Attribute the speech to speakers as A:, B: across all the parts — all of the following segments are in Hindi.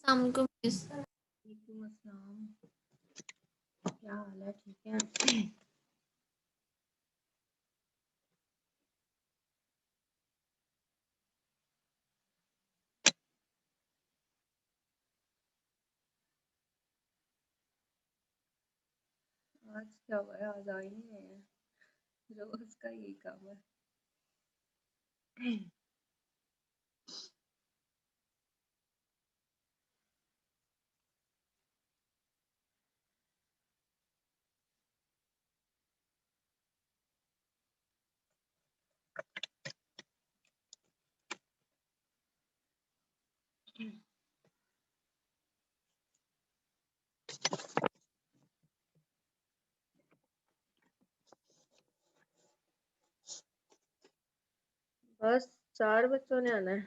A: अस्सलाम वालेकुम मिस।
B: वालेकुम अस्सलाम। क्या हाल है? ठीक है। आज क्या हुआ है? आज आ ही नहीं रहे हैं। रोज का यही काम है। बस 4 बच्चों ने आना है।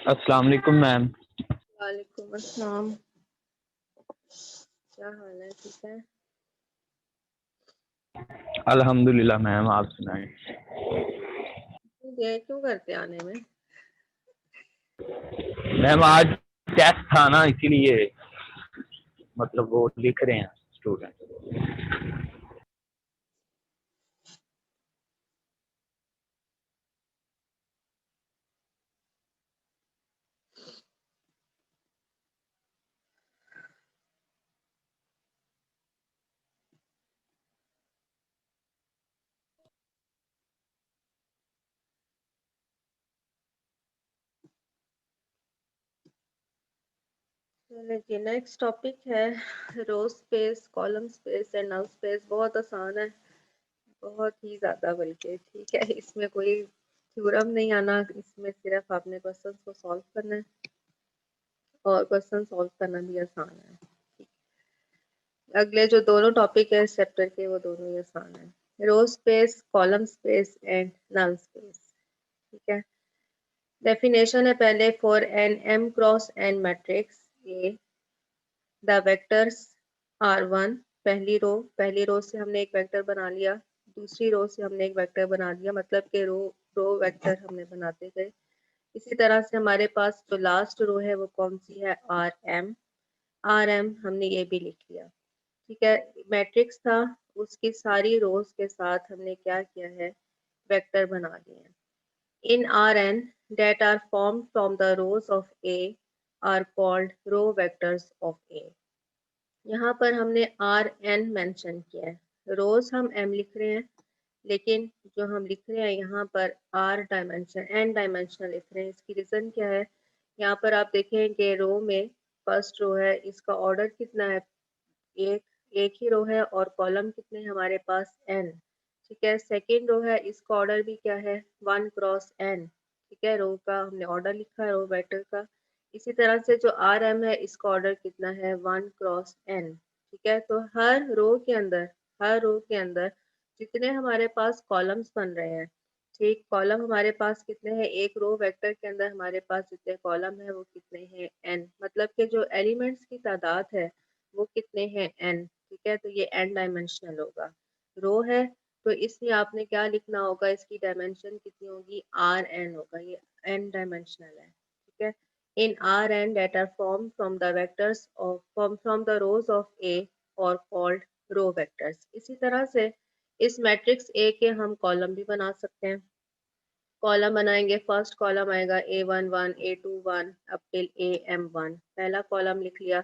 C: अस्सलाम वालेकुम मैम।
B: वालेकुम अस्सलाम। क्या हाल है? ठीक है।
C: अल्हम्दुलिल्लाह मैम, आप सुनाएं।
B: देर क्यों करते आने में?
C: मैम आज टेस्ट था ना, इसीलिए मतलब वो लिख रहे हैं स्टूडेंट।
B: चलिए, नेक्स्ट टॉपिक है row space, column space and null space. बहुत आसान है, बहुत ही ज्यादा बल्कि। ठीक है, इसमें कोई थ्योरम नहीं आना, इसमें सिर्फ आपने क्वेश्चंस को सॉल्व करना है और क्वेश्चन सॉल्व करना भी आसान है। अगले जो दोनों टॉपिक है इस चैप्टर के, वो दोनों ही आसान है। Row space, column space and null space. ठीक है। डेफिनेशन है पहले, for n m cross n matrix A the vectors r one. पहली रो से हमने एक वेक्टर बना लिया, दूसरी रो से हमने एक वेक्टर बना लिया, मतलब कि रो वेक्टर हमने बनाते गए। इसी तरह से हमारे पास जो लास्ट रो है वो कौन सी है? आर एम हमने ये भी लिख लिया। ठीक है। मैट्रिक्स था, उसकी सारी रोज के साथ हमने क्या किया है? वेक्टर बना लिए हैं। In R n that are form from the rows of A are called row vectors of A. यहाँ पर हमने आर एन मेंशन किया है, रोज हम एम लिख रहे हैं, लेकिन जो हम लिख रहे हैं यहाँ पर आर डायमेंशन एन डायमेंशनल लिख रहे हैं। इसकी रीजन क्या है? यहाँ पर आप देखें कि रो में फर्स्ट रो है, इसका ऑर्डर कितना है? एक एक ही रो है, और कॉलम कितने हैं हमारे पास? एन। ठीक है। सेकेंड रो है, इसका ऑर्डर भी क्या है? 1 क्रॉस एन। ठीक है, रो का हमने ऑर्डर लिखा है, रो वेक्टर का। इसी तरह से जो आर एम है, इसका ऑर्डर कितना है? 1 क्रॉस एन। ठीक है। तो हर रो के अंदर जितने हमारे पास कॉलम्स बन रहे हैं, ठीक, कॉलम हमारे पास कितने हैं? एक रो वेक्टर के अंदर हमारे पास जितने कॉलम है वो कितने हैं? एन। मतलब कि जो एलिमेंट्स की तादाद है वो कितने हैं? एन। ठीक है, तो ये एन डायमेंशनल होगा। रो है तो इसमें आपने क्या लिखना होगा? इसकी डायमेंशन कितनी होगी? आर एन होगा, ये एन डायमेंशनल है। ठीक है। In R n that are form from the vectors of from the rows of A और कॉल्ड रो वेक्टर्स। इसी तरह से इस मैट्रिक्स ए के हम कॉलम भी बना सकते हैं। कॉलम बनाएंगे, फर्स्ट कॉलम आएगा A11 A21 up till AM1। पहला कॉलम लिख लिया।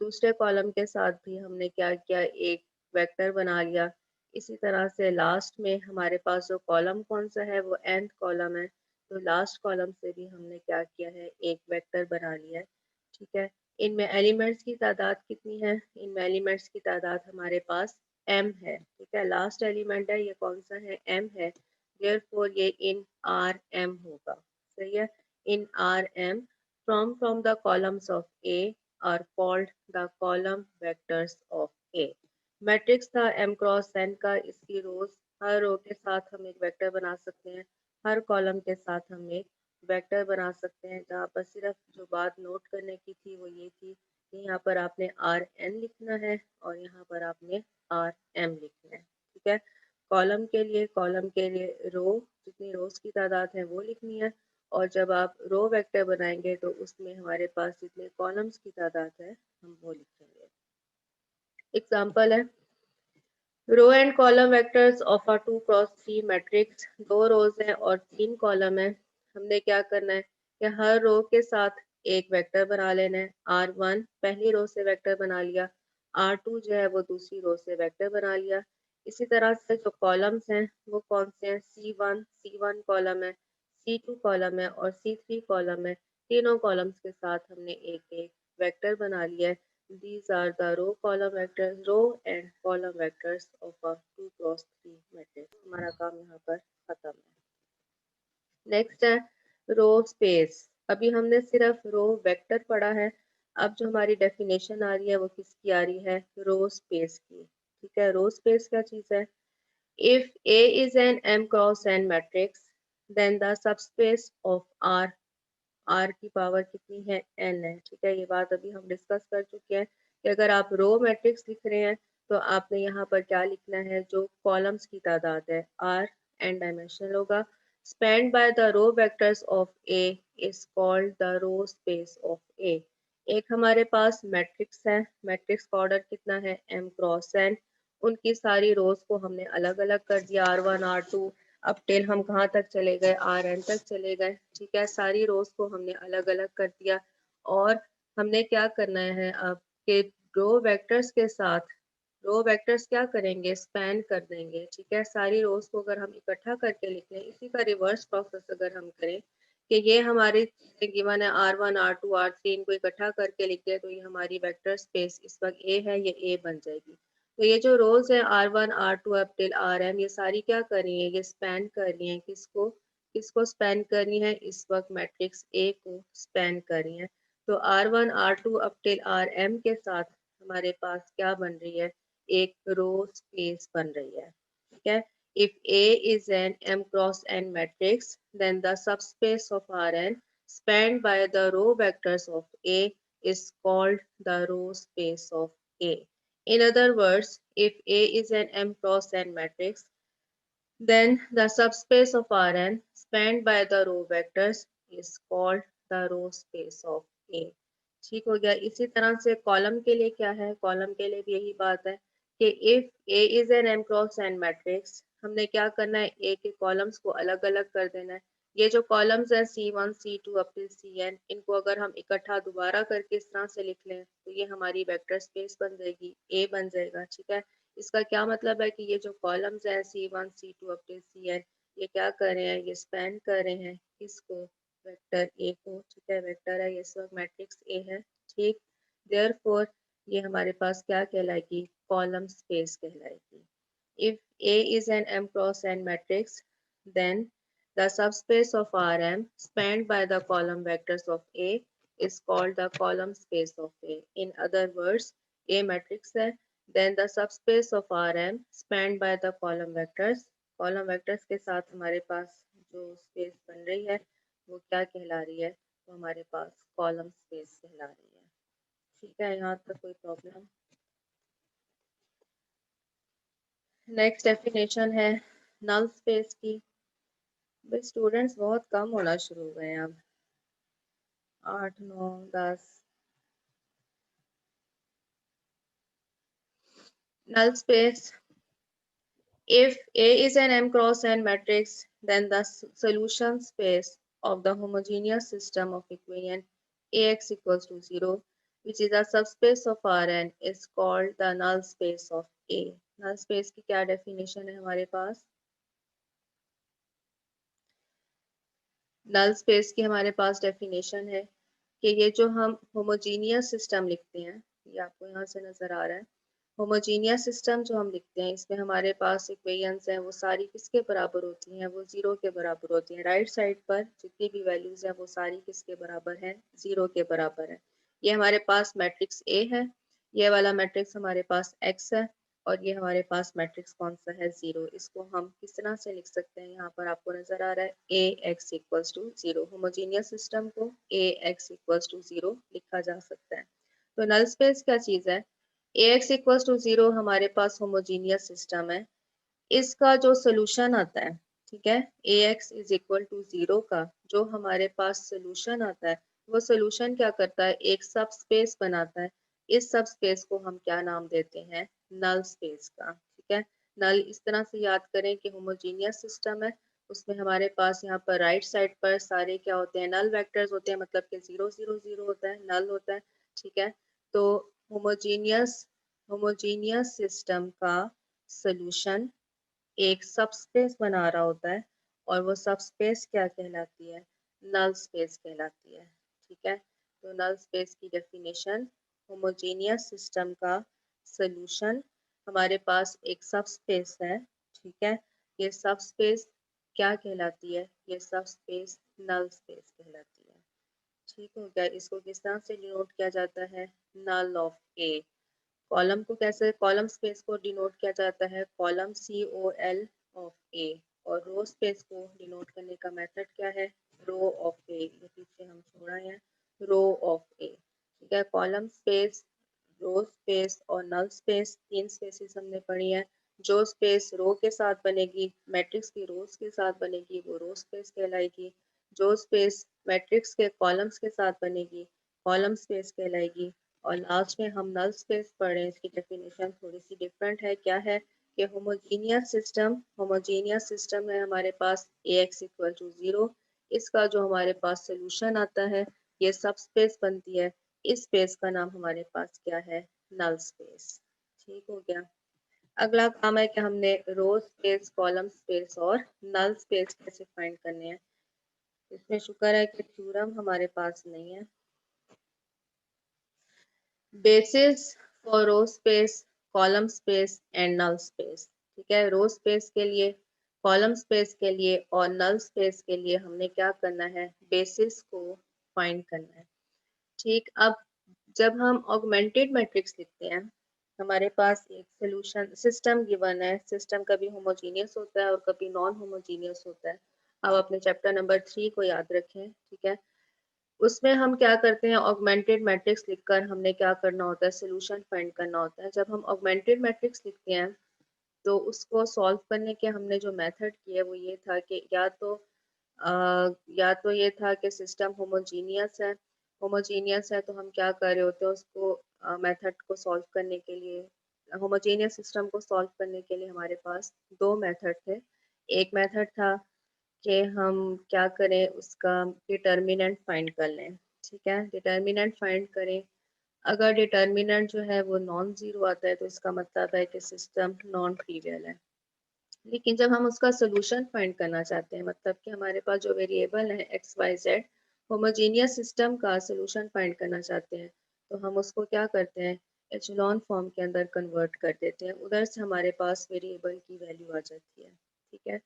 B: दूसरे कॉलम के साथ भी हमने क्या किया? एक वेक्टर बना लिया। इसी तरह से लास्ट में हमारे पास जो कॉलम कौन सा है? वो nth कॉलम है, तो लास्ट कॉलम से भी हमने क्या किया है? एक वेक्टर बना लिया है। ठीक है। इनमें एलिमेंट्स की तादाद कितनी है? इनमें एलिमेंट्स की तादाद हमारे पास m है। ठीक है, लास्ट एलिमेंट है, ये कौन सा है? m है। therefore ये इन आर एम होगा। सही है। In R M from the columns of A are called the column vectors of A। Matrix था m क्रॉस n का, इसकी रोज, हर रो के साथ हम एक वेक्टर बना सकते हैं, हर कॉलम के साथ हम एक वेक्टर बना सकते हैं। जहाँ पर सिर्फ जो बात नोट करने की थी वो ये थी कि यहाँ पर आपने rn लिखना है और यहाँ पर आपने rm लिखना है। ठीक है, कॉलम के लिए रो, जितनी रोज की तादाद है वो लिखनी है, और जब आप रो वेक्टर बनाएंगे तो उसमें हमारे पास जितने कॉलम्स की तादाद है हम वो लिखेंगे। एग्जाम्पल है, row and column vectors of a 2 cross 3 matrix. दो रोज हैं और 3 कॉलम है। हमने क्या करना है कि हर रो के साथ एक वेक्टर बना लेना है। r1 पहली रो से वेक्टर बना लिया, r2 जो है वो दूसरी रो से वेक्टर बना लिया। इसी तरह से जो कॉलम्स हैं वो कौन से हैं, c1 कॉलम है, c2 कॉलम है और c3 कॉलम है। तीनों कॉलम्स के साथ हमने एक एक वेक्टर बना लिया है। These are the row and column vectors of a 2 cross 3 matrix। हमारा काम यहाँ पर खत्म है। नेक्स्ट है रो स्पेस। अभी हमने सिर्फ रो वेक्टर पढ़ा है, अब जो हमारी डेफिनेशन आ रही है वो किसकी आ रही है, रो स्पेस की। ठीक है, रो स्पेस क्या चीज है, if A is an m cross n matrix then the subspace of R की पावर कितनी है, n है। ठीक है, ये बात अभी हम डिस्कस कर चुके हैं कि अगर आप रो मैट्रिक्स लिख रहे हैं तो आपने यहाँ पर क्या लिखना है, जो कॉलम्स की तादाद है r n डायमेंशनल होगा। Spanned by the row vectors of A is called the row space of A। एक हमारे पास मैट्रिक्स है, मैट्रिक्स का ऑर्डर कितना है, m क्रॉस n। उनकी सारी रोज को हमने अलग अलग कर दिया, r1 r2 अब टिल हम कहाँ तक चले गए, rn तक चले गए। ठीक है, सारी रोज को हमने अलग अलग कर दिया और हमने क्या करना है अब के रो वेक्टर्स के साथ रो वेक्टर्स क्या करेंगे, स्पैन कर देंगे। ठीक है, सारी रोज को अगर हम इकट्ठा करके लिख लें, इसी का रिवर्स प्रोसेस अगर हम करें कि ये हमारी गिवन है r1 r2 r3, इनको इकट्ठा करके लिख दें तो ये हमारी वेक्टर स्पेस इस वक्त a है, ये a बन जाएगी। तो ये जो रोज है r1 r2 up till rm, ये सारी क्या कर रही है, ये स्पैन कर रही है, किसको किसको स्पैन कर रही है, इस वक्त मैट्रिक्स A को स्पैन कर रही है। तो r1 r2 up till rm के साथ हमारे पास क्या बन रही है, एक रो स्पेस बन रही है। ठीक है, if A is an m cross n matrix then the subspace of Rn spanned by the row vectors of A is called the row space of A। In other words, if A is an m cross n matrix then the subspace of Rn spanned by the row vectors is called the row space of A। ठीक हो गया। इसी तरह से कॉलम के लिए क्या है, कॉलम के लिए भी यही बात है कि if A is an m cross n matrix, हमने क्या करना है, A के कॉलम्स को अलग अलग कर देना है। ये जो कॉलम्स हैं C1 C2 up till Cn, इनको अगर हम इकट्ठा दोबारा करके इस तरह से लिख लें तो ये हमारी वेक्टर स्पेस बन जाएगी, A बन जाएगा। ठीक है, इसका क्या मतलब है कि ये जो कॉलम्स हैं C1 C2 up till Cn, ये क्या कर रहे हैं, ये स्पैन कर रहे हैं किसको, वेक्टर A को। ठीक है, वेक्टर है, ये इस वक्त मैट्रिक्स A है। ठीक, देयरफॉर ये हमारे पास क्या कहलाएगी, कॉलम स्पेस कहलाएगी। If A is an m cross n matrix, then the subspace of Rm spanned by the column vectors of A is called the column space of A। In other words, A matrix है, then the subspace of Rm spanned by the column vectors के साथ हमारे पास जो स्पेस बन रही है वो क्या कहला रही है, वो हमारे पास कॉलम स्पेस कहला रही है। ठीक है, यहाँ तक कोई प्रॉब्लम। नेक्स्ट डेफिनेशन है नल स्पेस की। स्टूडेंट्स बहुत कम होना शुरू हो गए हैं अब, 8 9 10। Null space, if A is an m cross n matrix then the solution space of the homogeneous system of equation Ax equals to 0 which is a subspace of Rn is called the null space of A। Null space की क्या डेफिनेशन है हमारे पास, नल स्पेस की हमारे पास डेफिनेशन है कि ये जो हम होमोजीनियस सिस्टम लिखते हैं, ये आपको यहाँ से नजर आ रहा है, होमोजीनियस सिस्टम जो हम लिखते हैं इसमें हमारे पास इक्वेशंस हैं वो सारी किसके बराबर होती हैं, वो जीरो के बराबर होती हैं। राइट साइड पर जितनी भी वैल्यूज हैं वो सारी किसके बराबर हैं, जीरो के बराबर है। ये हमारे पास मैट्रिक्स ए है, ये वाला मैट्रिक्स हमारे पास एक्स है और ये हमारे पास मैट्रिक्स कौन सा है, 0। इसको हम किस तरह से लिख सकते हैं, यहाँ पर आपको नजर आ रहा है A X equals to 0। Homogeneous system को ए एक्स इक्वल्स टू 0 लिखा जा सकता है। तो नल स्पेस क्या चीज़ है, ए एक्स इक्वल्स टू 0 हमारे पास होमोजीनियस सिस्टम है। इसका जो सोल्यूशन आता है, ठीक है, A x is equal to 0 का जो हमारे पास सोल्यूशन आता है, वो सोल्यूशन क्या करता है, एक सब स्पेस बनाता है। इस सब स्पेस को हम क्या नाम देते हैं, नल स्पेस का। ठीक है, नल इस तरह से याद करें कि होमोजीनियस सिस्टम है, उसमें हमारे पास यहाँ पर राइट साइड पर सारे क्या होते हैं, नल वेक्टर्स होते हैं, मतलब कि 0 0 0 होता है, नल होता है। ठीक है, तो होमोजीनियस होमोजीनियस सिस्टम का सोल्यूशन एक सबस्पेस बना रहा होता है, और वो सबस्पेस क्या कहलाती है, नल स्पेस कहलाती है। ठीक है, तो नल स्पेस की डेफिनेशन, होमोजेनियस सिस्टम का सॉल्यूशन हमारे पास एक सबस्पेस है। ठीक है, ये सबस्पेस क्या कहलाती है, ये सबस्पेस नल स्पेस कहलाती है। ठीक हो गया, इसको किस तरह से डिनोट किया जाता है, नल ऑफ ए। कॉलम को कैसे, कॉलम स्पेस को डिनोट किया जाता है कॉलम COL ऑफ ए, और रो स्पेस को डिनोट करने का मेथड क्या है, रो ऑफ ए। ये पीछे हम छोड़ा है, रो ऑफ ए। ठीक है, कॉलम स्पेस, रो स्पेस और नल स्पेस, तीन स्पेसिस हमने पढ़ी है। जो स्पेस रो के साथ बनेगी, मैट्रिक्स की रोज के साथ बनेगी, वो रो स्पेस कहलाएगी। जो स्पेस मैट्रिक्स के कॉलम्स के साथ बनेगी, कॉलम स्पेस कहलाएगी। और लास्ट में हम नल स्पेस पढ़े, इसकी डेफिनेशन थोड़ी सी डिफरेंट है। क्या है कि होमोजीनियस सिस्टम है हमारे पास ए एक्स इक्वल टू 0। इसका जो हमारे पास सोल्यूशन आता है, ये सब स्पेस बनती है। इस स्पेस का नाम हमारे पास क्या है, नल स्पेस। ठीक हो गया, अगला काम है कि हमने रो स्पेस, कॉलम स्पेस और नल स्पेस कैसे फाइंड करने हैं। इसमें शुक्र है कि थ्योरम हमारे पास नहीं है। Basis for row space, column space and null space. ठीक है, रो स्पेस के लिए, कॉलम स्पेस के लिए और नल स्पेस के लिए हमने क्या करना है, बेसिस को फाइंड करना है। ठीक, अब जब हम ऑगमेंटेड मैट्रिक्स लिखते हैं, हमारे पास एक सोल्यूशन सिस्टम गिवन है। सिस्टम कभी होमोजीनियस होता है और कभी नॉन होमोजीनियस होता है। अब अपने चैप्टर नंबर 3 को याद रखें। ठीक है, उसमें हम क्या करते हैं, ऑगमेंटेड मैट्रिक्स लिखकर हमने क्या करना होता है, सोल्यूशन फाइंड करना होता है। जब हम ऑगमेंटेड मैट्रिक्स लिखते हैं, तो उसको सॉल्व करने के हमने जो मेथड किए वो ये था कि या तो ये था कि सिस्टम होमोजीनियस है, तो हम क्या कर रहे होते हैं, उसको मेथड को सॉल्व करने के लिए, होमोजीनियस सिस्टम को सॉल्व करने के लिए हमारे पास दो मेथड थे। एक मेथड था कि हम क्या करें, उसका डिटर्मिनेंट फाइंड कर लें। ठीक है, डिटर्मिनेंट फाइंड करें। अगर डिटर्मिनेंट जो है वो नॉन जीरो आता है, तो इसका मतलब है कि सिस्टम नॉन ट्रिवियल है। लेकिन जब हम उसका सोल्यूशन फाइंड करना चाहते हैं, मतलब कि हमारे पास जो वेरिएबल है X Y Z, homogeneous system का सोल्यूशन फाइंड करना चाहते हैं, तो हम उसको क्या करते हैं, एचेलॉन फॉर्म के अंदर कन्वर्ट कर देते हैं। उधर से हमारे पास वेरिएबल की वैल्यू आ जाती है। ठीक है,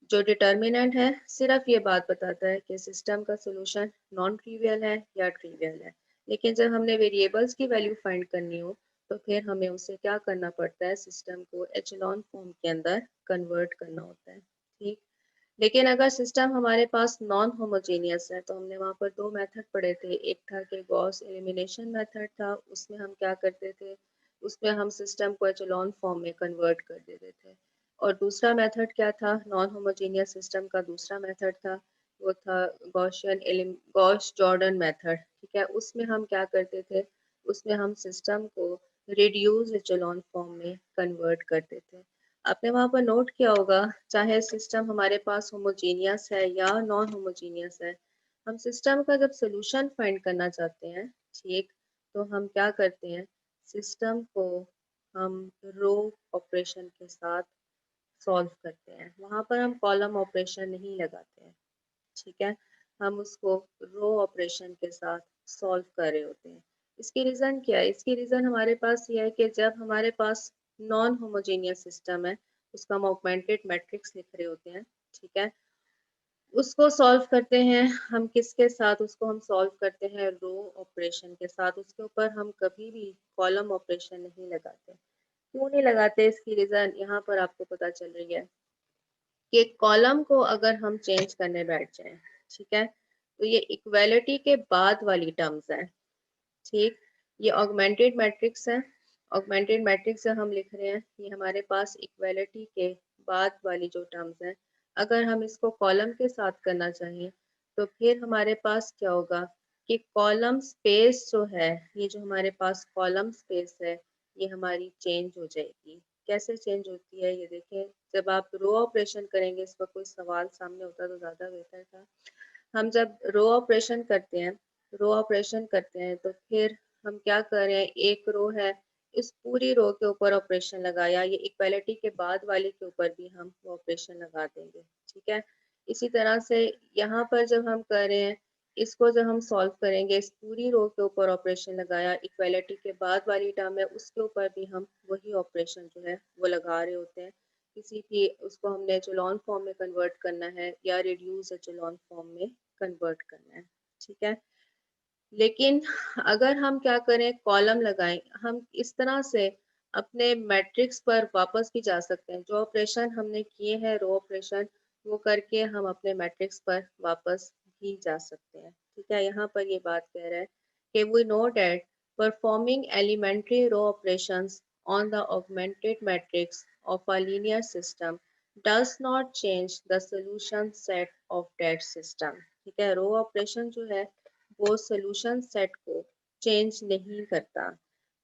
B: जो डिटर्मिनेंट है सिर्फ ये बात बताता है कि सिस्टम का सोल्यूशन नॉन ट्रिवियल है या ट्रिवियल है। लेकिन जब हमने वेरिएबल्स की वैल्यू फाइंड करनी हो, तो फिर हमें उसे क्या करना पड़ता है, सिस्टम को एचेलॉन फॉर्म के अंदर कन्वर्ट करना होता है। ठीक, लेकिन अगर सिस्टम हमारे पास नॉन होमोजेनियस है, तो हमने वहाँ पर दो मेथड पढ़े थे। एक था कि गॉस एलिमिनेशन मेथड था, उसमें हम क्या करते थे, उसमें हम सिस्टम को एचेलॉन फॉर्म में कन्वर्ट कर देते थे। और दूसरा मेथड क्या था, नॉन होमोजेनियस सिस्टम का दूसरा मेथड था, वो था गॉस जॉर्डन मेथड। ठीक है, उसमें हम क्या करते थे, उसमें हम सिस्टम को रिड्यूस एचेलॉन फॉर्म में कन्वर्ट करते थे। आपने वहाँ पर नोट किया होगा, चाहे सिस्टम हमारे पास होमोजीनियस है या नॉन होमोजीनियस है, हम सिस्टम का जब सोल्यूशन फाइंड करना चाहते हैं, ठीक, तो हम क्या करते हैं, सिस्टम को हम रो ऑपरेशन के साथ सॉल्व करते हैं। वहाँ पर हम कॉलम ऑपरेशन नहीं लगाते हैं। ठीक है, हम उसको रो ऑपरेशन के साथ सॉल्व कर रहे होते हैं। इसकी रीज़न क्या है, इसकी रीज़न हमारे पास ये है कि जब हमारे पास नॉन होमोजेनियस सिस्टम है, उसका हम ऑगमेंटेड मैट्रिक्स लिख रहे होते हैं। ठीक है, उसको सॉल्व करते हैं हम किसके साथ, उसको हम सॉल्व करते हैं रो ऑपरेशन के साथ। उसके ऊपर हम कभी भी कॉलम ऑपरेशन नहीं लगाते। क्यों नहीं लगाते, इसकी रीजन यहाँ पर आपको पता चल रही है कि कॉलम को अगर हम चेंज करने बैठ जाएं, ठीक है, तो ये इक्वालिटी के बाद वाली टर्म्स है, ठीक। ये ऑगमेंटेड मैट्रिक्स है, ऑगमेंटेड मैट्रिक्स से हम लिख रहे हैं, ये हमारे पास इक्वालिटी के बाद वाली जो टर्म्स हैं, अगर हम इसको कॉलम के साथ करना चाहिए तो फिर हमारे पास क्या होगा कि कॉलम स्पेस जो है, ये जो हमारे पास कॉलम स्पेस है, ये हमारी चेंज हो जाएगी। कैसे चेंज होती है ये देखें, जब आप रो ऑपरेशन करेंगे, इस पर कोई सवाल सामने होता तो ज़्यादा बेहतर था। हम जब रो ऑपरेशन करते हैं, रो ऑपरेशन करते हैं तो फिर हम क्या कर रहे हैं, एक रो है, इस पूरी रो के ऊपर ऑपरेशन लगाया, ये इक्वालिटी के बाद वाले के ऊपर भी हम वो ऑपरेशन लगा देंगे, ठीक है। इसी तरह से यहाँ पर जब हम कर रहे हैं, इसको जब हम सॉल्व करेंगे, इस पूरी रो के ऊपर ऑपरेशन लगाया, इक्वालिटी के बाद वाली टर्म है उसके ऊपर भी हम वही ऑपरेशन जो है वो लगा रहे होते हैं। किसी भी उसको हमने एचेलॉन फॉर्म में कन्वर्ट करना है या रिड्यूस एचेलॉन फॉर्म में कन्वर्ट करना है, ठीक है। लेकिन अगर हम क्या करें, कॉलम लगाएं, हम इस तरह से अपने मैट्रिक्स पर वापस भी जा सकते हैं। जो ऑपरेशन हमने किए हैं रो ऑपरेशन, वो करके हम अपने मैट्रिक्स पर वापस भी जा सकते हैं, ठीक है। यहाँ पर ये बात कह रहा है कि we know that performing elementary row operations on the augmented matrix of a linear system does not change the solution set of that system, ठीक है। रो ऑपरेशन जो है वो सोल्यूशन सेट को चेंज नहीं करता।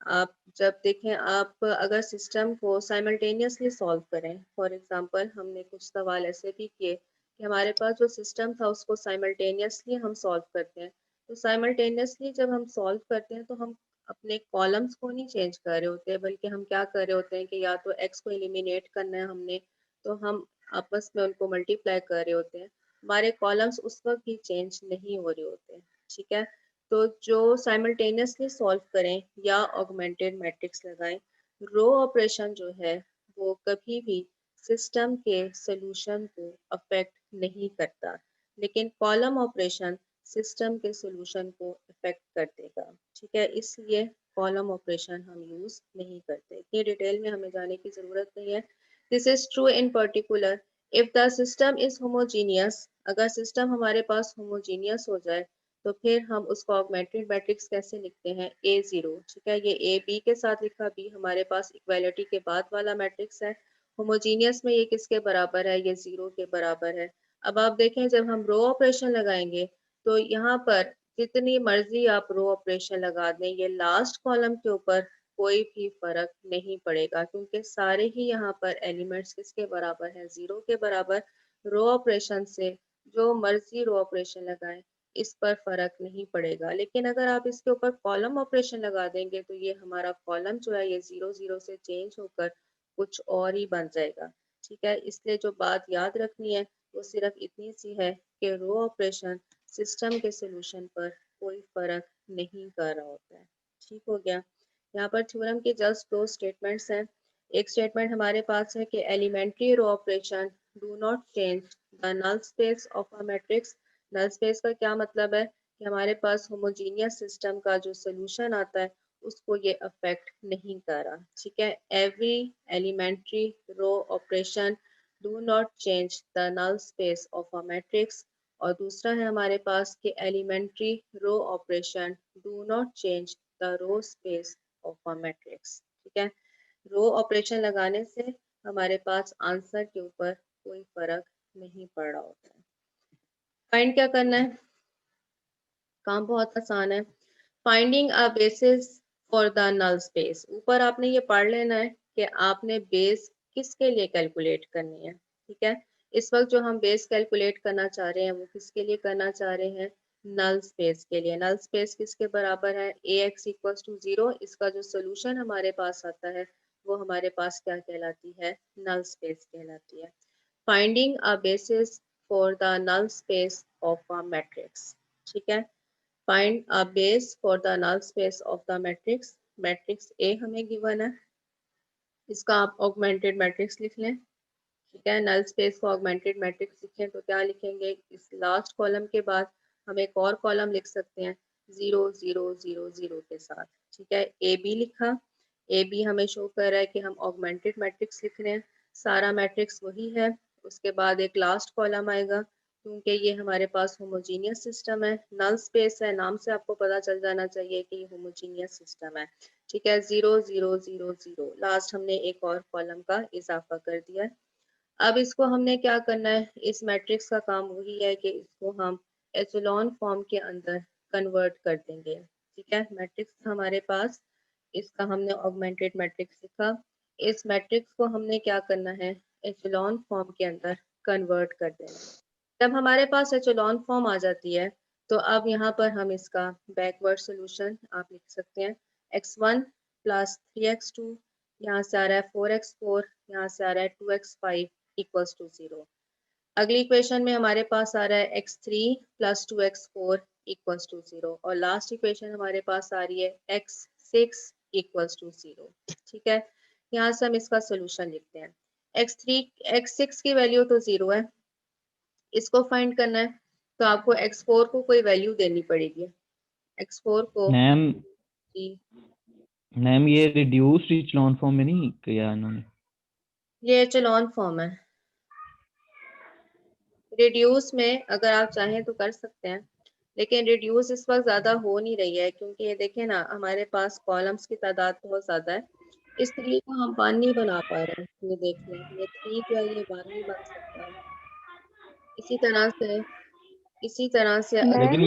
B: आप जब देखें, आप अगर सिस्टम को साइमल्टेनियसली सॉल्व करें, फॉर एग्जांपल हमने कुछ सवाल ऐसे भी किए कि हमारे पास जो सिस्टम था उसको साइमल्टेनियसली हम सॉल्व करते हैं, तो साइमल्टेनियसली जब हम सॉल्व करते हैं तो हम अपने कॉलम्स को नहीं चेंज कर रहे होते, बल्कि हम क्या कर रहे होते हैं कि या तो एक्स को एलिमिनेट करना है हमने, तो हम आपस में उनको मल्टीप्लाई कर रहे होते हैं, हमारे कॉलम्स उस वक्त भी चेंज नहीं हो रहे होते, ठीक है। तो जो साइमल्टेनियसली सॉल्व करें या ऑगमेंटेड मैट्रिक्स लगाएं, रो ऑपरेशन जो है वो कभी भी सिस्टम के सॉल्यूशन को अफेक्ट नहीं करता, लेकिन कॉलम ऑपरेशन सिस्टम के सॉल्यूशन को अफेक्ट कर देगा, ठीक है। इसलिए कॉलम ऑपरेशन हम यूज नहीं करते। इतनी डिटेल में हमें जाने की जरूरत नहीं है। This is true in particular if the system is homogeneous, अगर सिस्टम हमारे पास होमोजीनियस हो जाए तो फिर हम उसको ऑगमेंटेड मैट्रिक्स कैसे लिखते हैं, ए जीरो, ठीक है। ये ए बी के साथ लिखा, बी हमारे पास इक्वालिटी के बाद वाला मैट्रिक्स है, होमोजीनियस में ये किसके बराबर है, ये जीरो के बराबर है। अब आप देखें, जब हम रो ऑपरेशन लगाएंगे तो यहाँ पर जितनी मर्जी आप रो ऑपरेशन लगा दें, ये लास्ट कॉलम के ऊपर कोई भी फर्क नहीं पड़ेगा, क्योंकि सारे ही यहाँ पर एलिमेंट्स किसके बराबर हैं, जीरो के बराबर। रो ऑपरेशन से जो मर्जी रो ऑपरेशन लगाएं, इस पर फर्क नहीं पड़ेगा। लेकिन अगर आप इसके ऊपर कॉलम ऑपरेशन लगा देंगे तो ये हमारा कॉलम जो है ये जीरो जीरो से चेंज होकर कुछ और ही बन जाएगा, ठीक है। इसलिए जो बात याद रखनी है वो सिर्फ इतनी सी है कि रो ऑपरेशन सिस्टम के सोल्यूशन पर कोई फर्क नहीं कर रहा होता है, ठीक हो गया। यहाँ पर थ्योरम के जस्ट दो स्टेटमेंट्स हैं। एक स्टेटमेंट हमारे पास है कि elementary row operation do not change the null space of a matrix. Null space का क्या मतलब है कि हमारे पास होमोजीनियस सिस्टम का जो सोल्यूशन आता है उसको ये अफेक्ट नहीं कर रहा, ठीक है। Every elementary row operation do not change the null space of a matrix. और दूसरा है हमारे पास कि elementary row operation do not change the row space of a matrix, ठीक है। रो ऑपरेशन लगाने से हमारे पास आंसर के ऊपर कोई फर्क नहीं पड़ रहा होता है। फाइंड क्या करना है, काम बहुत आसान है। Finding a basis for the null space, ऊपर आपने ये पढ़ लेना है कि आपने बेस किसके लिए कैलकुलेट करनी है, ठीक है। इस वक्त जो हम बेस कैलकुलेट करना चाह रहे हैं वो किसके लिए करना चाह रहे हैं, नल स्पेस के लिए। नल स्पेस किसके बराबर है, A x equal to zero. इसका जो सोल्यूशन हमारे पास आता है वो हमारे पास क्या कहलाती है, नल स्पेस कहलाती है। Finding a basis for the null space of a matrix, ठीक है। Find a base for the null space of the matrix. Matrix A हमें गिवन है, इसका आप ऑगमेंटेड मैट्रिक्स लिख लें, ठीक है। नल स्पेस को ऑगमेंटेड मैट्रिक्स लिखें तो क्या लिखेंगे, इस लास्ट कॉलम के बाद हम एक और कॉलम लिख सकते हैं जीरो जीरो जीरो जीरो के साथ, ठीक है। ए बी लिखा, ए बी हमें शो कर रहा है कि हम ऑगमेंटेड मैट्रिक्स लिख रहे हैं, सारा मैट्रिक्स वही है। उसके बाद एक लास्ट कॉलम आएगा, क्योंकि ये हमारे पास होमोजीनियस सिस्टम है, नल स्पेस है, नाम से आपको पता चल जाना चाहिए कि ये होमोजीनियस सिस्टम है। ठीक है, 0 0 0 0, लास्ट हमने एक और कॉलम का इजाफा कर दिया है। अब इसको हमने क्या करना है, इस मैट्रिक्स का काम वही है कि इसको हम एचेलॉन फॉर्म के अंदर कन्वर्ट कर देंगे। ठीक है, मैट्रिक्स हमारे पास, इसका हमने ऑगमेंटेड मैट्रिक्स लिखा, इस मैट्रिक्स को हमने क्या करना है, एचेलॉन फॉर्म के अंदर कन्वर्ट कर देना। जब हमारे पास एचेलॉन फॉर्म आ जाती है, तो अब यहाँ पर हम इसका बैकवर्ड सोल्यूशन आप लिख सकते हैं, x1 प्लस 3x2, यहाँ से आ रहा है 4x4, यहाँ से आ रहा है 2x5 इक्वल्स टू 0। अगली इक्वेशन में हमारे पास आ रहा है x3 plus 2x4 equals to 0, और लास्ट इक्वेशन हमारे पास आ रही है x6 इक्वल्स टू 0। ठीक है, यहाँ से हम इसका सोल्यूशन लिखते हैं। x3 x6 की वैल्यू तो 0 है, इसको फाइंड करना है, तो आपको x4 को कोई वैल्यू देनी पड़ेगी। x4 को
C: मैम
B: जी,
C: मैम ये रिड्यूस्ड इचेलॉन फॉर्म में नहीं किया इन्होंने?
B: ये एचेलॉन फॉर्म है। रिड्यूस में अगर आप चाहें तो कर सकते हैं, लेकिन रिड्यूस इस वक्त ज़्यादा हो नहीं रही है, क्योंकि ये देखें ना, हमारे पास कॉलम्स की तादाद बहुत ज़्यादा है, इस 3 को हम 1 नहीं बना पा रहे हैं। ये देख लें, ये 3 जो है ये 1 नहीं बन सकता। इसी तरह से
C: लेकिन
B: अगर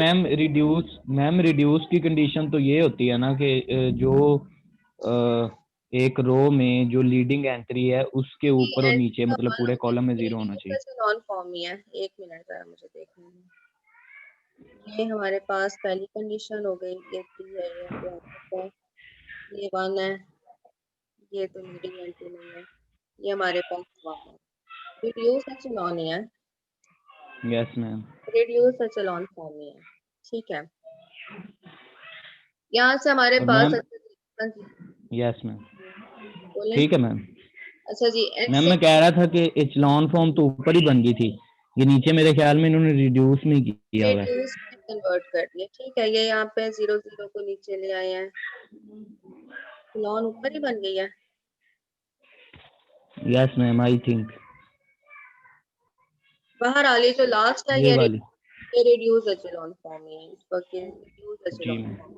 C: मैम रिड्यूस की कंडीशन तो ये होती है ना कि जो एक रो में जो लीडिंग एंट्री है उसके ऊपर और नीचे मतलब पूरे कॉलम में 0 होना चाहिए।
B: नॉन फॉर्म ही है। एक मिनट जरा मुझे देखने में, ये हमारे पास पहली कंडीशन हो गई, ये 3 है, ये है, ये 1 है, ये तो लीडिंग एंट्री नहीं है, ये हमारे पास 1 है। रिड्यूस एचेलॉन ही है,
C: yes ma'am.
B: Reduce echelon form ही है। ठीक है, यहाँ से हमारे
C: और
B: पास,
C: मैम
B: हाँ जी
C: यस मैम,
B: बोलें।
C: ठीक है मैम।
B: अच्छा जी,
C: मैम मैं कह रहा था कि इचेलॉन फॉर्म तो ऊपर ही बन गई थी, ये नीचे मेरे ख्याल में इन्होंने रिड्यूस में किया हुआ है।
B: रिड्यूस में कन्वर्ट कर दिया। ठीक है, ये यहाँ पे 0 0 को नीचे ले आए हैं, एचेलॉन ऊपर ही बन गई है।
C: यस मैम आई थिंक
B: बहरहाल ये जो लास्ट है,
C: ये वाली।
B: ये रिड्यूस एचेलॉन फॉर्म ही है, इस वक्त ये रिड्यूस
C: जी
B: एचेलॉन
C: मैम।
B: फॉर्म।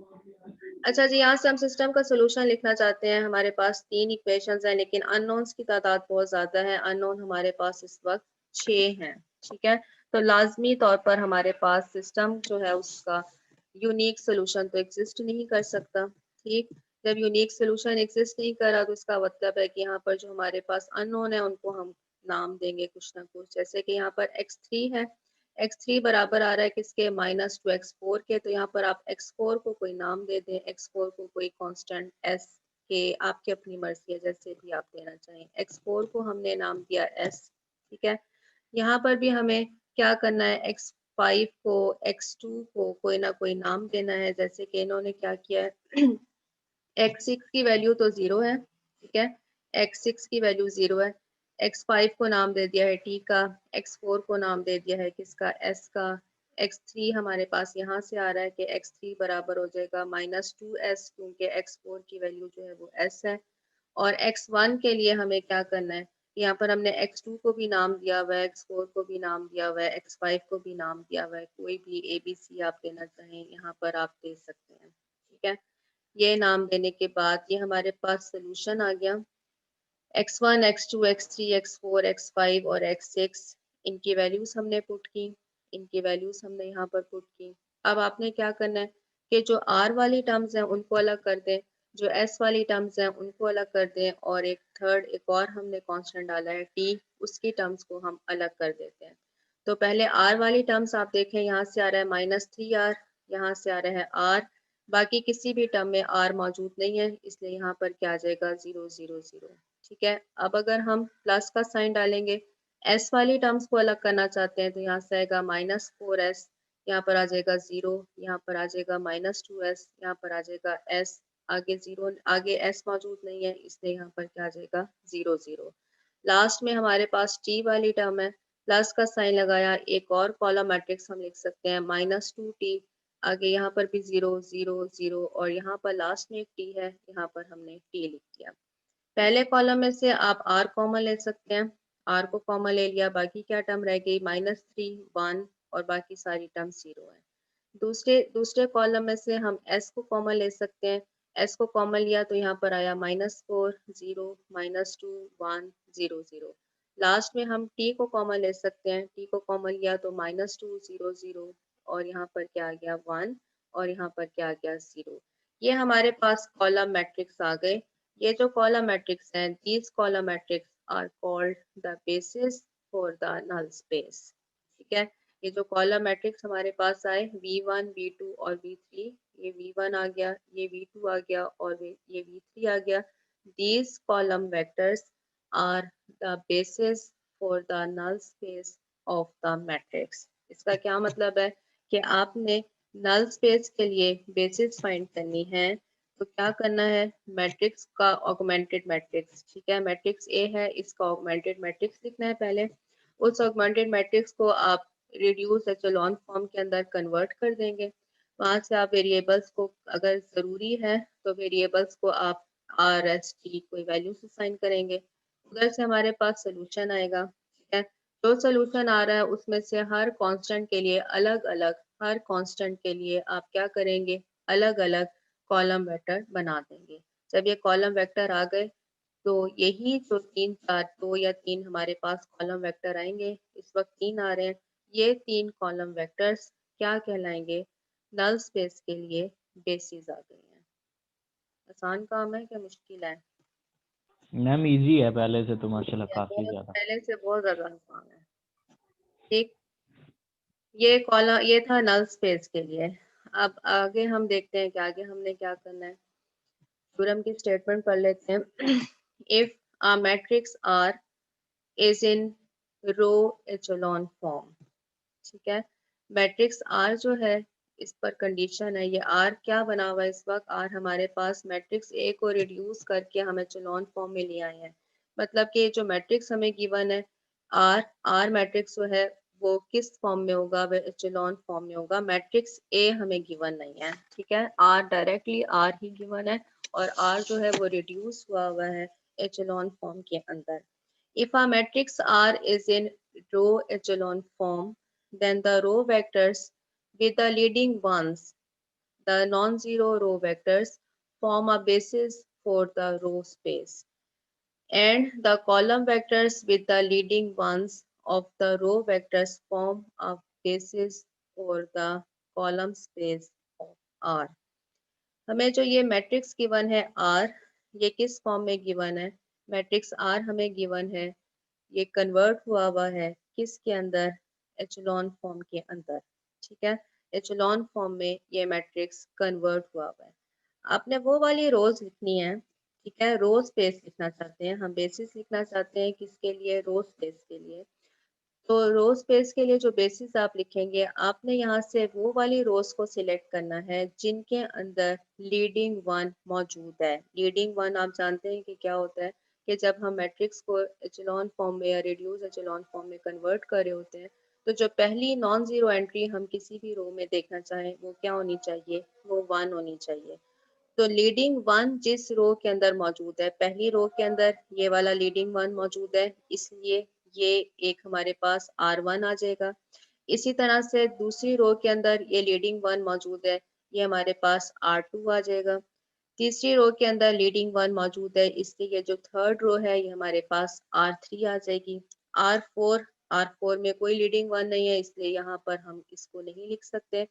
B: अच्छा जी, यहाँ से हम सिस्टम का सोल्यूशन लिखना चाहते हैं। हमारे पास 3 इक्वेशंस हैं, लेकिन अननोन्स की तादाद बहुत ज़्यादा है। अननोन हमारे पास इस वक्त 6 हैं। ठीक है, तो लाजमी तौर पर हमारे पास सिस्टम जो है उसका यूनिक सोल्यूशन तो एग्जिस्ट नहीं कर सकता। ठीक, जब यूनिक सोल्यूशन एग्जिस्ट नहीं करा, तो इसका मतलब है कि यहाँ पर जो हमारे पास अननोन है उनको हम नाम देंगे कुछ ना कुछ। जैसे कि यहाँ पर x3 है, x3 बराबर आ रहा है किसके, -2x4 के, तो यहाँ पर आप x4 को कोई नाम दे दें, x4 को कोई कांस्टेंट s के, आपकी अपनी मर्जी है जैसे भी आप देना चाहें। x4 को हमने नाम दिया s। ठीक है, यहाँ पर भी हमें क्या करना है, x5 को, x2 को कोई ना कोई नाम देना है, जैसे कि इन्होंने क्या किया है x6 की वैल्यू तो 0 है। ठीक है, x6 की वैल्यू 0 है, x5 को नाम दे दिया है t का, x4 को नाम दे दिया है किसका, s का, x3 हमारे पास यहाँ से आ रहा है कि x3 बराबर हो जाएगा -2s, क्योंकि x4 की वैल्यू जो है वो s है। और x1 के लिए हमें क्या करना है, यहाँ पर हमने x2 को भी नाम दिया हुआ है, x4 को भी नाम दिया हुआ है, x5 को भी नाम दिया हुआ है, कोई भी ABC आप देना चाहें यहाँ पर आप दे सकते हैं। ठीक है, ये नाम देने के बाद ये हमारे पास सोल्यूशन आ गया, x1 x2 x3 x4 x5 और x6, इनकी वैल्यूज हमने पुट की, इनकी वैल्यूज हमने यहाँ पर पुट की। अब आपने क्या करना है कि जो r वाली टर्म्स हैं उनको अलग कर दें, जो s वाली टर्म्स हैं उनको अलग कर दें, और एक और हमने कांस्टेंट डाला है t, उसकी टर्म्स को हम अलग कर देते हैं। तो पहले r वाली टर्म्स आप देखें, यहाँ से आ रहा है -3r, यहाँ से आ रहा है r, बाकी किसी भी टर्म में r मौजूद नहीं है, इसलिए यहाँ पर क्या आ जाएगा, 0 0 0। ठीक है, अब अगर हम प्लस का साइन डालेंगे, s वाली टर्म्स को अलग करना चाहते हैं, तो यहाँ से आएगा -4s, यहाँ पर आ जाएगा 0, यहाँ पर आ जाएगा -2s, यहाँ पर आ जाएगा s, आगे 0, आगे s मौजूद नहीं है, इसलिए यहाँ पर क्या आ जाएगा, 0 0। लास्ट में हमारे पास t वाली टर्म है, प्लस का साइन लगाया, एक और कॉलम मैट्रिक्स हम लिख सकते हैं, -2t आगे यहाँ पर भी 0 0 0 और यहाँ पर लास्ट में एक टी है, यहाँ पर हमने टी लिख दिया। पहले कॉलम में से आप r कॉमन ले सकते हैं, r को कॉमन ले लिया, बाकी क्या टर्म रह गई -3 1 और बाकी सारी टर्म 0 है। दूसरे कॉलम में से हम s को कॉमन ले सकते हैं, s को कॉमन लिया तो यहाँ पर आया -4 0 -2 1 0 0। लास्ट में हम t को कॉमन ले सकते हैं, t को कॉमन लिया तो -2 0 0 और यहाँ पर क्या आ गया 1 और यहाँ पर क्या आ गया 0। ये हमारे पास कॉलम मैट्रिक्स आ गए। ये जो कॉलम मैट्रिक्स हैं, these column matrix are called the basis for the null space। ठीक है, ये जो कॉलम मैट्रिक्स हमारे पास आए V1, V2 और V3, ये V1 आ गया, ये V2 आ गया और ये V3 आ गया। These column vectors are the basis for the null space of the matrix। इसका क्या मतलब है कि आपने नल स्पेस के लिए बेसिस फाइंड करनी है, तो क्या करना है, मैट्रिक्स का ऑगमेंटेड मैट्रिक्स, ठीक है, मैट्रिक्स ए है, इसका ऑगमेंटेड मैट्रिक्स लिखना है पहले। उस ऑगमेंटेड मैट्रिक्स को आप रिड्यूस एचेलॉन फॉर्म के अंदर कन्वर्ट कर देंगे। वहां से आप वेरिएबल्स को, अगर ज़रूरी है तो वेरिएबल्स को आप आर एस टी कोई वैल्यू से साइन करेंगे। उधर से हमारे पास सोल्यूशन आएगा। ठीक है, जो सोल्यूशन आ रहा है उसमें से हर कांस्टेंट के लिए अलग अलग, हर कांस्टेंट के लिए आप क्या करेंगे, अलग अलग कॉलम वेक्टर बना देंगे। जब ये कॉलम वेक्टर आ गए तो यही जो 3 4 2 या 3 हमारे पास कॉलम वेक्टर आएंगे, इस वक्त 3 आ रहे हैं, ये 3 कॉलम वेक्टर्स क्या कहलाएंगे, नल स्पेस के लिए बेसिस आ गए हैं। आसान काम है क्या मुश्किल है?
C: मैम इजी है पहले से तो माशाल्लाह काफी
B: बहुत
C: ज्यादा।
B: पहले से बहुत ज्यादा आसान है। ठीक, ये कॉलम, ये था नल स्पेस के लिए। अब आगे हम देखते हैं कि आगे हमने क्या करना है। थ्योरम की स्टेटमेंट पढ़ लेते हैं। If a matrix R is in row echelon form, ठीक है, मैट्रिक्स आर जो है, इस पर कंडीशन है, ये आर क्या बना हुआ है इस वक्त, आर हमारे पास मैट्रिक्स ए को रिड्यूस करके हम एचेलॉन फॉर्म में ले आए हैं। मतलब कि जो मैट्रिक्स हमें गिवन है, आर आर मैट्रिक्स जो है वो किस फॉर्म में होगा, वह एचेलॉन फॉर्म में होगा। मैट्रिक्स ए हमें गिवन नहीं है, ठीक है, आर डायरेक्टली आर ही गिवन है और आर जो है वो रिड्यूस हुआ है एचेलॉन फॉर्म के अंदर। If a matrix R is in row echelon form, then the row vectors with the leading ones, the non-zero row vectors, form a basis for the row space, and the column vectors with the leading ones of the row vectors form a basis for the column space of R। हमें जो ये मैट्रिक्स गिवन है R, ये किस फॉर्म में गिवन है, मैट्रिक्स R हमें गिवन है, ये कन्वर्ट हुआ है किसके अंदर, एचेलॉन फॉर्म के अंदर। ठीक है, एचेलॉन फॉर्म में ये मैट्रिक्स कन्वर्ट हुआ है। आपने वो वाली रोज लिखनी है, ठीक है, रो स्पेस लिखना चाहते हैं हम, बेसिस लिखना चाहते हैं किसके लिए, रो स्पेस के लिए। तो रो स्पेस के लिए जो बेसिस आप लिखेंगे, आपने यहाँ से वो वाली रोज को सिलेक्ट करना है जिनके अंदर लीडिंग वन मौजूद है। लीडिंग वन आप जानते हैं कि क्या होता है, कि जब हम मैट्रिक्स को एचेलॉन फॉर्म में या रिड्यूस एचेलॉन फॉर्म में कन्वर्ट कर रहे होते हैं, तो जो पहली नॉन जीरो एंट्री हम किसी भी रो में देखना चाहें वो क्या होनी चाहिए, वो 1 होनी चाहिए। तो लीडिंग वन जिस रो के अंदर मौजूद है, पहली रो के अंदर ये वाला लीडिंग वन मौजूद है, इसलिए ये एक हमारे पास R1 आ जाएगा। इसी तरह से दूसरी रो के अंदर ये लीडिंग वन मौजूद है, ये हमारे पास R2 आ जाएगा। तीसरी रो के अंदर लीडिंग वन मौजूद है, इसलिए ये जो थर्ड रो है ये हमारे पास R3 आ जाएगी। R4, R4 में कोई लीडिंग वन नहीं है, इसलिए यहाँ पर हम इसको नहीं लिख सकते,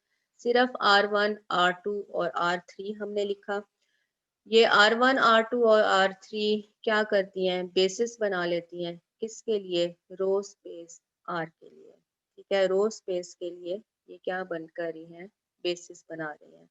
B: सिर्फ R1, R2 और R3 हमने लिखा। ये R1, R2 और R3 क्या करती हैं, बेसिस बना लेती हैं किसके लिए, रो स्पेस R के लिए। ठीक है, रो स्पेस के लिए ये क्या बनकर रही हैं, बेसिस बना रही हैं।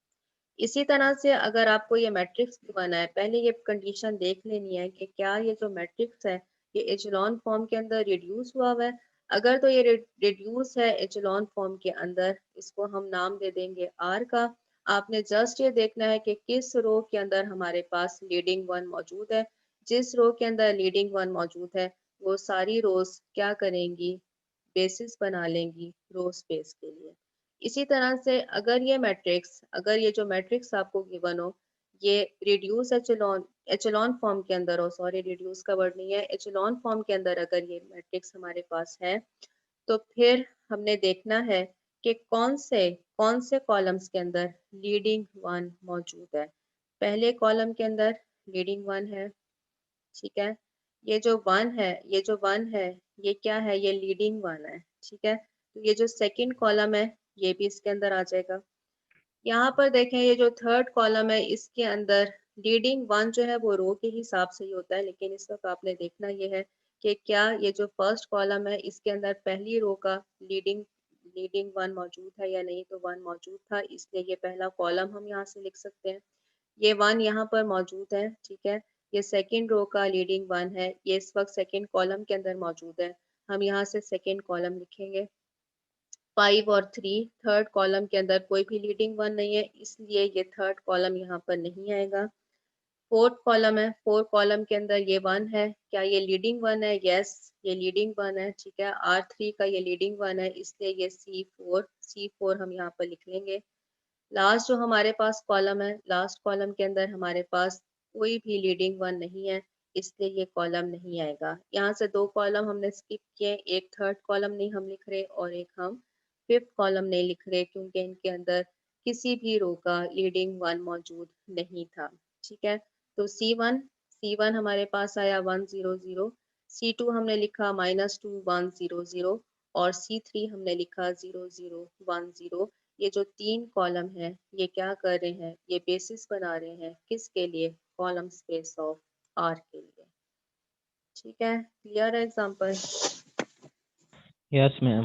B: इसी तरह से अगर आपको ये मैट्रिक्स गिवन है, पहले ये कंडीशन देख लेनी है कि क्या ये जो मैट्रिक्स है ये एचेलॉन फॉर्म के अंदर रिड्यूस हुआ है। अगर तो ये रिड्यूस है एचेलॉन फॉर्म के अंदर, इसको हम नाम दे देंगे R का। आपने जस्ट ये देखना है कि किस रो के अंदर हमारे पास लीडिंग वन मौजूद है। जिस रो के अंदर लीडिंग वन मौजूद है वो सारी रोज क्या करेंगी, बेसिस बना लेंगी रो स्पेस के लिए। इसी तरह से अगर ये जो मैट्रिक्स आपको गिवन हो, ये रिड्यूस एचेलॉन फॉर्म के अंदर हो, सॉरी रिड्यूस का वर्ड नहीं है, एचेलॉन फॉर्म के अंदर अगर ये मैट्रिक्स हमारे पास है, तो फिर हमने देखना है कि कौन से कॉलम्स के अंदर लीडिंग वन मौजूद है। पहले कॉलम के अंदर लीडिंग वन है, ठीक है। ये जो वन है ये क्या है, ये लीडिंग वन है, ठीक है। तो ये जो सेकंड कॉलम है ये भी इसके अंदर आ जाएगा। यहाँ पर देखें ये जो थर्ड कॉलम है इसके अंदर लीडिंग वन जो है वो रो के हिसाब से ही होता है, लेकिन इस वक्त आपने देखना ये है कि क्या ये जो फर्स्ट कॉलम है इसके अंदर पहली रो का लीडिंग लीडिंग वन मौजूद है या नहीं। तो वन मौजूद था, इसलिए ये पहला कॉलम हम यहाँ से लिख सकते हैं। ये वन यहाँ पर मौजूद है, ठीक है। ये सेकंड रो का लीडिंग वन है, ये इस वक्त सेकंड कॉलम के अंदर मौजूद है। हम यहाँ से सेकंड कॉलम लिखेंगे। 5 और 3 थर्ड कॉलम के अंदर कोई भी लीडिंग वन नहीं है, इसलिए ये थर्ड कॉलम यहाँ पर नहीं आएगा। फोर्थ कॉलम है, फोर्थ कॉलम के अंदर ये वन है, क्या ये लीडिंग वन है? यस, ये लीडिंग वन है, ठीक है। R3 का ये लीडिंग वन है, इसलिए ये C4 हम यहाँ पर लिख लेंगे। लास्ट जो हमारे पास कॉलम है, लास्ट कॉलम के अंदर हमारे पास कोई भी लीडिंग वन नहीं है, इसलिए ये कॉलम नहीं आएगा। यहाँ से दो कॉलम हमने स्किप किए, एक थर्ड कॉलम नहीं हम लिख रहे और एक हम फिफ्थ कॉलम नहीं लिख रहे, क्योंकि इनके अंदर किसी भी रो का लीडिंग वन मौजूद नहीं था, ठीक है। तो C1 हमारे पास आया 100, C2 हमने लिखा -2 100 और C3 हमने लिखा 0010। ये जो तीन कॉलम है ये क्या कर रहे हैं, ये बेसिस बना रहे हैं किसके लिए, कॉलम स्पेस ऑफ आर के लिए, ठीक है। क्लियर है एग्जांपल?
C: Yes ma'am.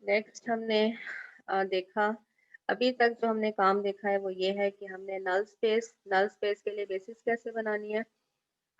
B: नेक्स्ट हमने देखा, अभी तक जो हमने काम देखा है वो ये है कि हमने नल स्पेस के लिए बेसिस कैसे बनानी है।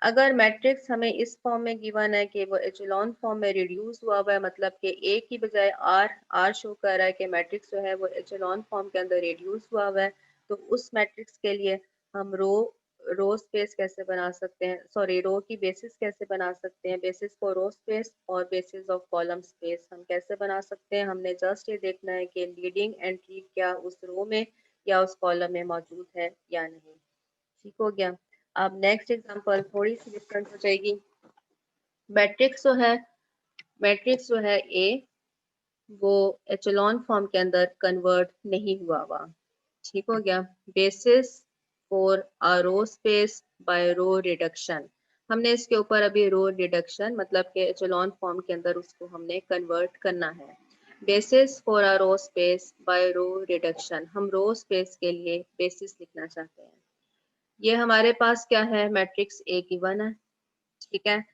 B: अगर मैट्रिक्स हमें इस फॉर्म में गिवन है कि वो एचेलॉन फॉर्म में रिड्यूस हुआ है, मतलब कि एक की बजाय आर शो कर रहा है कि मैट्रिक्स जो है वो एचेलॉन फॉर्म के अंदर रिड्यूस हुआ है, तो उस मैट्रिक्स के लिए हम रो स्पेस कैसे बना सकते हैं, सॉरी रो की बेसिस कैसे बना सकते हैं, बेसिस को रो स्पेस और बेसिस ऑफ कॉलम स्पेस हम कैसे बना सकते हैं। हमने जस्ट ये देखना है कि लीडिंग एंट्री क्या उस रो में या उस कॉलम में मौजूद है या नहीं, ठीक हो गया। अब नेक्स्ट एग्जांपल थोड़ी सी डिफरेंट हो जाएगी। मैट्रिक्स जो है ए, वो एचेलॉन फॉर्म के अंदर कन्वर्ट नहीं हुआ, ठीक हो गया। Basis for a row space by row reduction, हमने इसके ऊपर अभी रो रिडक्शन मतलब के एचेलॉन फॉर्म के अंदर उसको हमने कन्वर्ट करना है। Basis for a row space by row reduction, हम रो स्पेस के लिए बेसिस लिखना चाहते हैं। ये हमारे पास क्या है, मैट्रिक्स ए गिवन है, ठीक है।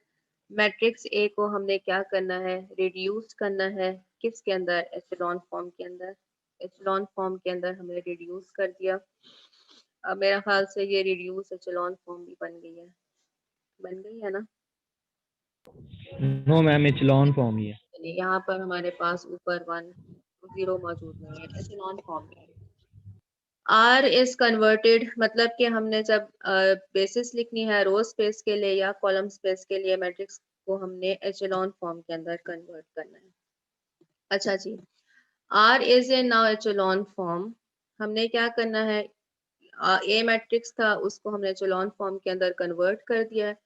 B: मैट्रिक्स ए को हमने क्या करना है, रिड्यूस करना है किसके अंदर, एचेलॉन फॉर्म के अंदर। एचेलॉन फॉर्म के अंदर हमने रिड्यूस कर दिया। अब मेरा ख्याल से ये रिड्यूस एचेलॉन फॉर्म भी बन गई है ना।
C: नो मैम, एचेलॉन फॉर्म ही है।
B: यहाँ पर हमारे पास ऊपर 10 मौजूद नहीं है, एचेलॉन फॉर्म में है। आर इज कन्वर्टेड, मतलब कि हमने जब बेसिस लिखनी है रो स्पेस के लिए या कॉलम स्पेस के लिए, मैट्रिक्स को हमने एचेलॉन फॉर्म के अंदर कन्वर्ट करना है। अच्छा जी, R is a now echelon form, हमने क्या करना है, ए मैट्रिक्स था उसको हमने एचेलॉन फॉर्म के अंदर कन्वर्ट कर दिया है।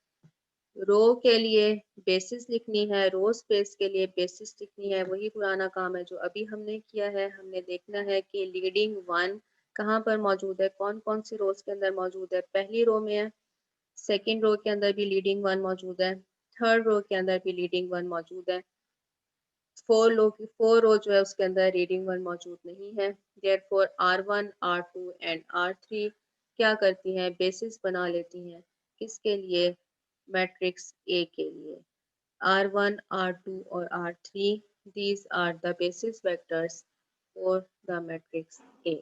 B: रो के लिए बेसिस लिखनी है, रो स्पेस के लिए बेसिस लिखनी है, वही पुराना काम है जो अभी हमने किया है। हमने देखना है कि लीडिंग वन कहाँ पर मौजूद है, कौन कौन सी रोज के अंदर मौजूद है। पहली रो में है, सेकंड रो के अंदर भी लीडिंग वन मौजूद है, थर्ड रो के अंदर भी लीडिंग वन मौजूद है, फोर रो जो है उसके अंदर रीडिंग वन मौजूद नहीं है। Therefore R1 R2 and R3 क्या करती हैं, बेसिस बना लेती हैं किसके लिए, मैट्रिक्स ए के लिए। R1 R2 और R3 these are the basis vectors for the matrix A,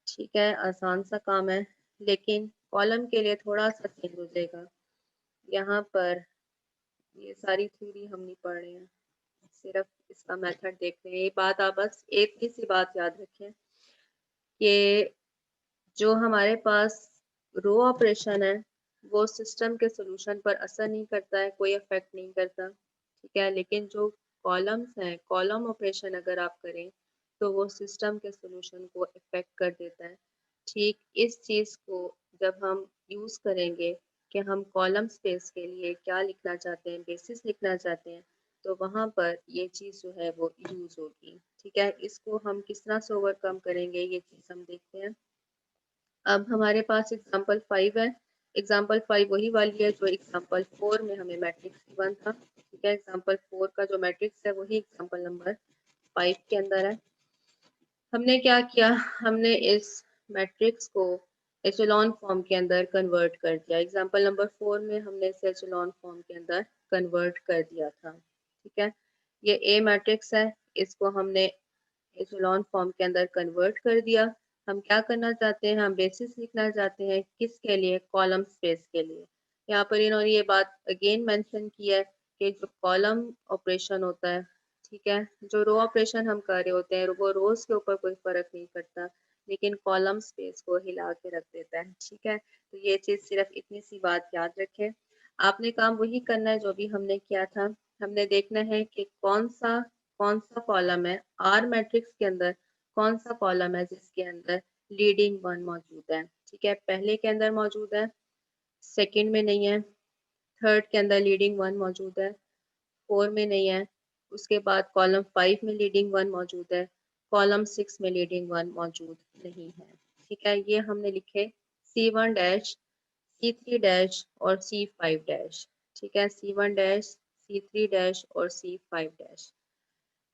B: ठीक है। आसान सा काम है, लेकिन कॉलम के लिए थोड़ा सा चेंज हो जाएगा। यहाँ पर ये सारी थ्योरी हम नहीं पढ़ रहे हैं, सिर्फ इसका मेथड देख रहे हैं। ये बात आप बस एक ही सी बात याद रखें कि जो हमारे पास रो ऑपरेशन है वो सिस्टम के सोल्यूशन पर असर नहीं करता है, कोई इफेक्ट नहीं करता, ठीक है। लेकिन जो कॉलम्स हैं, कॉलम ऑपरेशन अगर आप करें तो वो सिस्टम के सोल्यूशन को इफेक्ट कर देता है। ठीक इस चीज़ को जब हम यूज़ करेंगे कि हम कॉलम स्पेस के लिए क्या लिखना चाहते हैं, बेसिस लिखना चाहते हैं, तो वहाँ पर ये चीज़ जो है वो यूज़ होगी, ठीक है। इसको हम किस तरह से ओवरकम करेंगे ये चीज़ हम देखते हैं। अब हमारे पास एग्जाम्पल 5 है। एग्जाम्पल 5 वही वाली है जो एग्जाम्पल 4 में हमें मैट्रिक्स गिवन था, ठीक है। एग्जाम्पल 4 का जो मैट्रिक्स है वही एग्जाम्पल नंबर 5 के अंदर है। हमने क्या किया, हमने इस मैट्रिक्स को एचेलॉन फॉर्म के अंदर कन्वर्ट कर दिया। एग्जाम्पल नंबर 4 में हमने इसे एचेलॉन फॉर्म के अंदर कन्वर्ट कर दिया था, ठीक है। ये ए मैट्रिक्स है, इसको हमने एचेलॉन फॉर्म के अंदर कन्वर्ट कर दिया। हम क्या करना चाहते हैं, हम बेसिस लिखना चाहते हैं किसके लिए, कॉलम स्पेस के लिए। यहाँ पर इन्होंने ये बात अगेन मेंशन की है कि जो कॉलम ऑपरेशन होता है, ठीक है, जो रो ऑपरेशन हम कर रहे होते हैं वो रोज के ऊपर कोई फर्क नहीं पड़ता, लेकिन कॉलम स्पेस को हिला के रख देता है, ठीक है। तो ये चीज सिर्फ इतनी सी बात याद रखें। आपने काम वही करना है जो भी हमने किया था। हमने देखना है कि कौन सा कॉलम है आर मैट्रिक्स के अंदर, कौन सा कॉलम है जिसके अंदर लीडिंग वन मौजूद है, ठीक है। पहले के अंदर मौजूद है, सेकंड में नहीं है, थर्ड के अंदर लीडिंग वन मौजूद है, 4 में नहीं है, उसके बाद कॉलम 5 में लीडिंग वन मौजूद है, कॉलम 6 में लीडिंग वन मौजूद नहीं है, ठीक है। ये हमने लिखे C1 डैश, C3 डैश और C5 डैश, ठीक है। C1 डैश, C3 डैश और C5 डैश।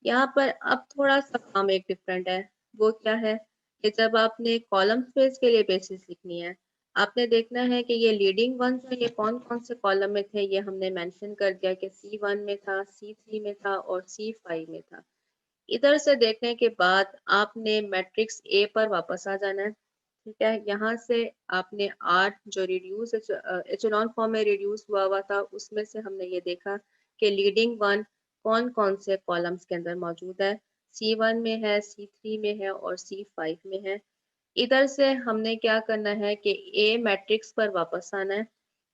B: यहाँ पर अब थोड़ा सा काम एक डिफरेंट है, वो क्या है कि जब आपने कॉलम स्पेस के लिए बेसिस लिखनी है, आपने देखना है कि ये लीडिंग वन है, ये कौन कौन से कॉलम में थे, ये हमने मेंशन कर दिया कि C1 में था, C3 में था और C5 में था। इधर से देखने के बाद आपने मैट्रिक्स ए पर वापस आ जाना है, ठीक है। यहाँ से आपने आर जो रिड्यूस एचेलॉन फॉर्म में रिड्यूस हुआ हुआ था उसमें से हमने ये देखा कि लीडिंग वन कौन कौन से कॉलम्स के अंदर मौजूद है, C1 में है, C3 में है और C5 में है। इधर से हमने क्या करना है कि ए मैट्रिक्स पर वापस आना है।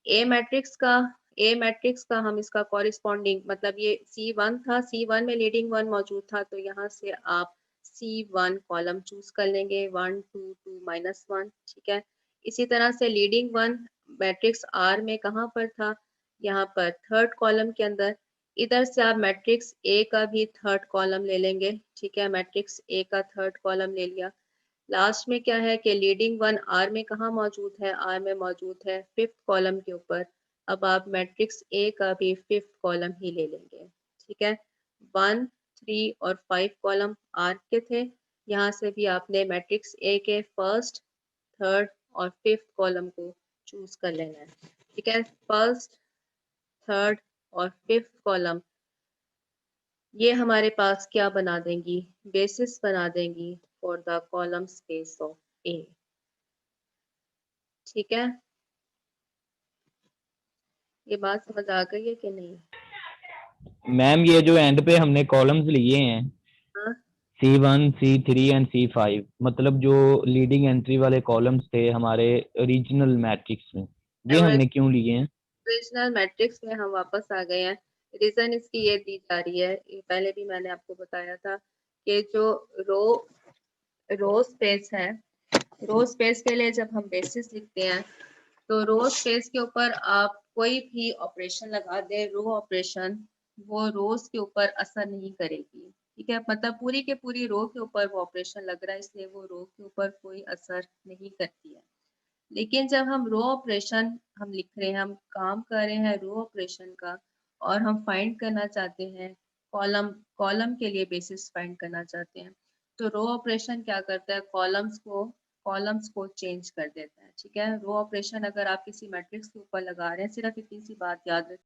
B: ए मैट्रिक्स का ए मैट्रिक्स का हम इसका कॉरिस्पॉन्डिंग, मतलब ये C1 था, C1 में लीडिंग वन मौजूद था, तो यहाँ से आप C1 कॉलम चूज कर लेंगे, 1 2 2 -1, ठीक है। इसी तरह से लीडिंग वन मैट्रिक्स आर में कहाँ पर था, यहाँ पर थर्ड कॉलम के अंदर। इधर से आप मैट्रिक्स ए का भी थर्ड कॉलम ले लेंगे, ठीक है। मैट्रिक्स ए का थर्ड कॉलम ले लिया। लास्ट में क्या है कि लीडिंग वन आर में कहाँ मौजूद है, आर में मौजूद है फिफ्थ कॉलम के ऊपर। अब आप मैट्रिक्स ए का भी फिफ्थ कॉलम ही ले लेंगे, ठीक है। 1 3 और 5 कॉलम आर के थे, यहाँ से भी आपने मैट्रिक्स ए के फर्स्ट, थर्ड और फिफ्थ कॉलम को चूज कर लेना है, ठीक है। फर्स्ट, थर्ड और फिफ्थ कॉलम ये हमारे पास क्या बना देंगी, बेसिस बना देंगी for the column space of A, ठीक है। ये बात समझ आ गई है कि नहीं?
C: मैम ये जो एंड पे हमने कॉलम्स लिए हैं
B: हाँ,
C: C1 C3 एंड C5, मतलब जो लीडिंग एंट्री वाले कॉलम्स थे हमारे ओरिजिनल मैट्रिक्स में, ये हमने क्यों लिए हैं?
B: ओरिजिनल मैट्रिक्स में हम वापस आ गए हैं। रीजन इसकी ये दी जा रही है, ये पहले भी मैंने आपको बताया था कि जो रो रो स्पेस है, रो स्पेस के लिए जब हम बेसिस लिखते हैं तो रो स्पेस के ऊपर आप कोई भी ऑपरेशन लगा दे, रो ऑपरेशन, वो रोज के ऊपर असर नहीं करेगी, ठीक है। मतलब पूरी के पूरी रो के ऊपर वो ऑपरेशन लग रहा है, इसलिए वो रो के ऊपर कोई असर नहीं करती है। लेकिन जब हम रो ऑपरेशन हम लिख रहे हैं, हम काम कर रहे हैं रो ऑपरेशन का, और हम फाइंड करना चाहते हैं कॉलम, कॉलम के लिए बेसिस फाइंड करना चाहते हैं, तो रो ऑपरेशन क्या करता है, कॉलम्स को चेंज कर देता है, ठीक है। रो ऑपरेशन अगर आप किसी मैट्रिक्स के ऊपर लगा रहे हैं, सिर्फ इतनी सी बात याद रखें